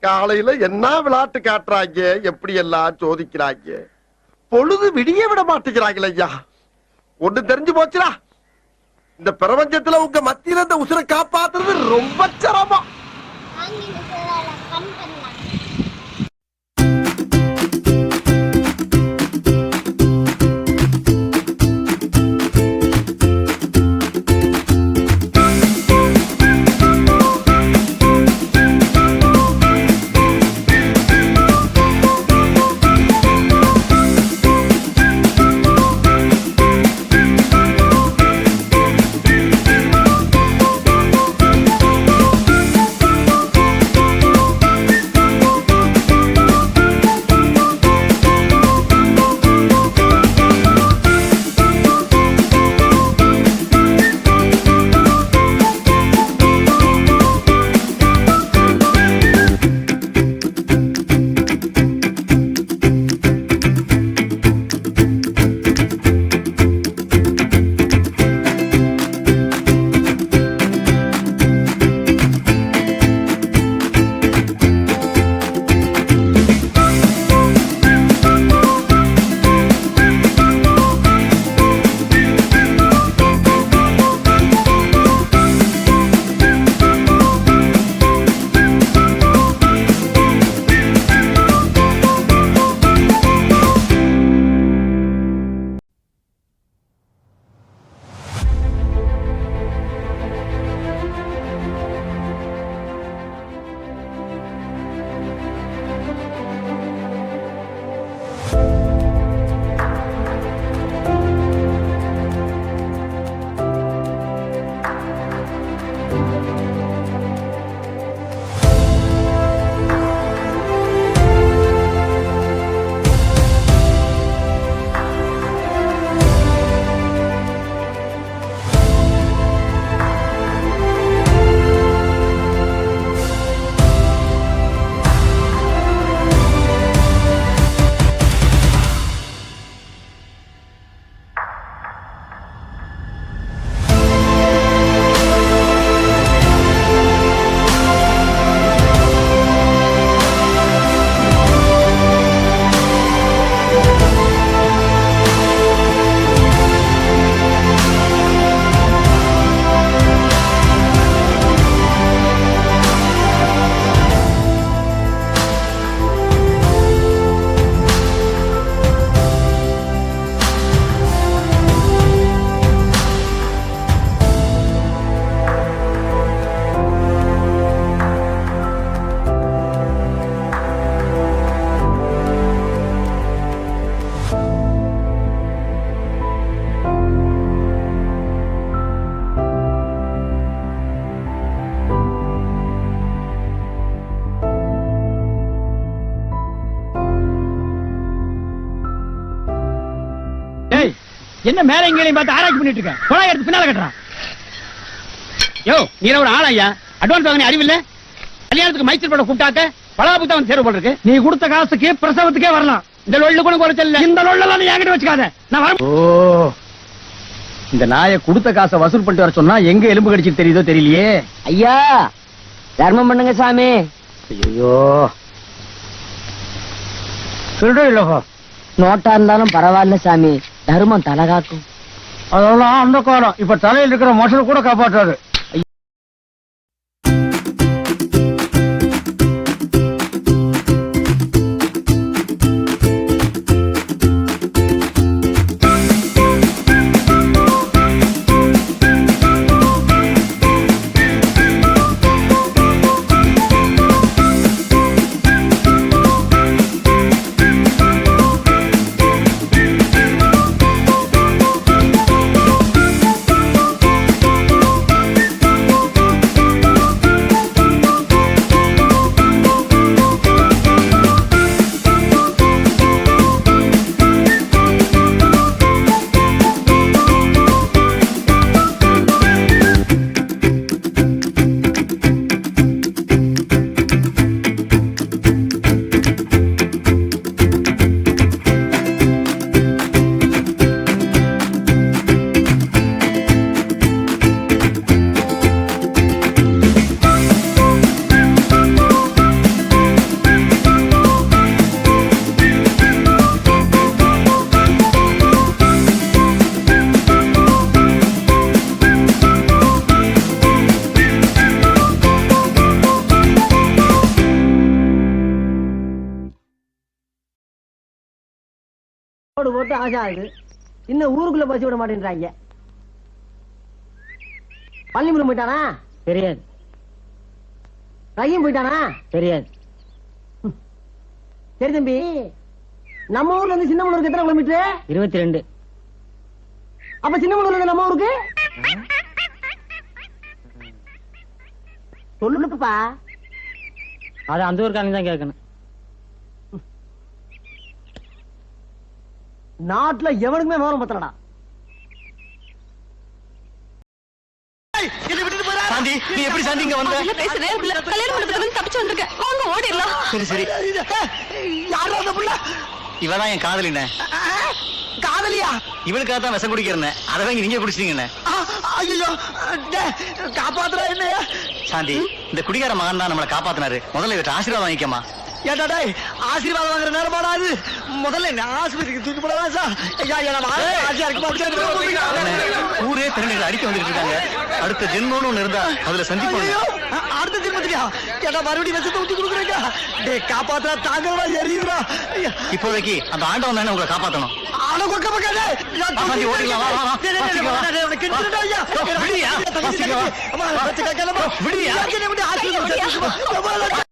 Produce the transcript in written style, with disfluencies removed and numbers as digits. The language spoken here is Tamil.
காலையில என்ன விளையாட்டு காட்டுறாங்க, எப்படி எல்லாம் சோதிக்கிறாங்க. பொழுது விடிய விட மாட்டேங்கிறாங்களே ஐயா. ஒண்ணு தெரிஞ்சு போச்சுடா, இந்த பிரபஞ்சத்துல உங்க மத்தியில இந்த உசுரை காப்பாத்துறது ரொம்ப சிரமம். என்ன மேல எங்களையும் பார்த்து ஆராய்ச்சி பண்ணிட்டு இருக்கேன். கொலை எடுத்து பின்னால கட்டுறான். யோ, நீ ஒரு ஆள் ஐயா, அட்வான்ஸ் வாங்க அறிவில்ல. கல்யாணத்துக்கு மைசூர் படம் கூப்பிட்டாக்க பலாபுத்தா வந்து சேர போல இருக்கு. நீ கொடுத்த காசுக்கு பிரசவத்துக்கே வரலாம். இந்த லொள்ளு கூட குறைச்சல. இந்த லொள்ளெல்லாம் நீ என்கிட்ட வச்சுக்காத. நான் வர. ஓ, இந்த நாயை கொடுத்த காசை வசூல் பண்ணிட்டு வர சொன்னா எங்க எலும்பு கடிச்சு தெரியுதோ தெரியலையே. ஐயா, தர்மம் பண்ணுங்க சாமி. ஐயோ, சொல்றோம் இல்லோ, நோட்டா இருந்தாலும் பரவாயில்ல சாமி, தர்மம் தலகாக்கும். அதெல்லாம் அந்த காலம். இப்ப தலையில் இருக்கிற மசல் கூட காப்பாற்றாது. போட்டு ஆசை ஆகுது. இன்னும் ஊருக்குள்ள பசி விட மாட்டேன்றாங்க. பள்ளிமுறை போயிட்டானா? தெரியாது. ரஹீம் போயிட்டானா? தெரியாது. சரி தம்பி, நம்ம ஊர்ல இருந்து சின்னமனூருக்கு எத்தனை கிலோமீட்டர்? 22. அப்ப சின்னமனூர்ல இருந்து நம்ம ஊருக்கு சொல்லுப்பா. அது அந்த ஊருக்காரங்க தான் கேட்கணும். நாட்டுல எவனுக்குமே விவரம் பத்தலடா. சாந்தி, நீ எப்படி சாந்தி இங்க வந்த? சரி சரி. யாரும் அந்த புள்ள இவதான் என் காதலின. காதலியா? இவனுக்காக தான் விஷம் குடிக்கிறேன். அதை வாங்கி நீங்க குடிச்சிட்டீங்கண்ணே. ஐயோ, காப்பாத்துறா என்னைய? சாந்தி, இந்த குடிகார மகன் தான் நம்மளை காப்பாத்தினாரு. முதல்ல இவற்றை ஆசீர்வாதம் வாங்கிக்கமா. ஏடா டேய், ஆசீர்வாதம் வாங்குற நேரமாடா அது? முதல்ல என்ன ஆஸ்பத்திரிக்கு தூக்கி போடவா சார்? ஐயா, ஆசையா இருக்கு. ஊரே திறனுக்கு அடிக்க வந்துட்டு இருக்காங்க. அடுத்த ஜென்மம்னு ஒண்ணு இருந்தா அதுல சந்திப்போம். ஐயோ, அடுத்த ஜென்மத்திலயா? ஏடா மறுபடியும் விஷத்தை ஊத்தி கொடுக்குறீங்க? டேய், காப்பாத்துறா, தாங்கடா, எரியுதுடா. இப்போதைக்கு அந்த ஆண்டவன் தானே உங்களை காப்பாத்தணும். ஆனா கொக்க பக்காதே. சாந்தி, ஓடிடலாம். வா, வா, வா. டேய், டேய், டேய், உனக்கு கிண்டுடா ஐயா. விடுயா. அம்மா, வச்சு கேட்கலமா. விடுயா. ஆசீர்வாதம்